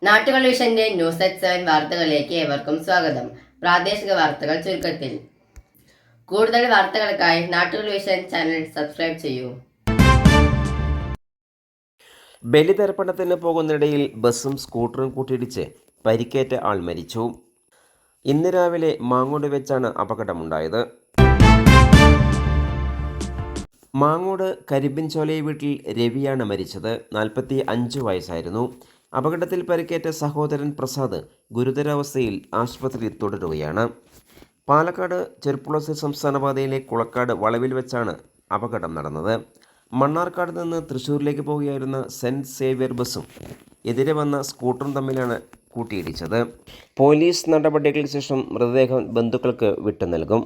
നാട്ടുകൾ വിഷന്റെ news at 7 വാർത്തകളിലേക്ക് ഏവർക്കും സ്വാഗതം. പ്രാദേശിക വാർത്തകൾ ചുരുക്കത്തിൽ. കൂടുതൽ വാർത്തകൾക്കായി നാട്ടുകൾ വിഷൻ ചാനൽ സബ്സ്ക്രൈബ് ചെയ്യൂ. ബലിതർപ്പണത്തിന് പോകുന്നിടയിൽ ബസ്സും സ്കൂട്ടറും കൂട്ടിയിടിച്ച് പരിക്കേറ്റ ആൾ മരിച്ചു. ഇന്ന് രാവിലെ മാങ്ങോട് വെച്ചാണ് അപകടമുണ്ടായത്. മാങ്ങോട് കരിമ്പിൻചോലയെ വീട്ടിൽ രവിയാണ് മരിച്ചത്. 45 വയസ്സായിരുന്നു. അപകടത്തിൽ പരിക്കേറ്റ സഹോദരൻ പ്രസാദ് ഗുരുതരാവസ്ഥയിൽ ആശുപത്രിയിൽ തുടരുകയാണ്. പാലക്കാട് ചെർപ്പുളശ്ശേരി സംസ്ഥാന പാതയിലെ കുളക്കാട് വളവിൽ വെച്ചാണ് അപകടം നടന്നത്. മണ്ണാർക്കാട് നിന്ന് തൃശ്ശൂരിലേക്ക് പോവുകയായിരുന്ന സെൻറ്റ് സേവ്യർ ബസ്സും എതിരെ വന്ന സ്കൂട്ടറും തമ്മിലാണ് കൂട്ടിയിടിച്ചത്. പോലീസ് നടപടികൾക്ക് ശേഷം മൃതദേഹം ബന്ധുക്കൾക്ക് വിട്ടു നൽകും.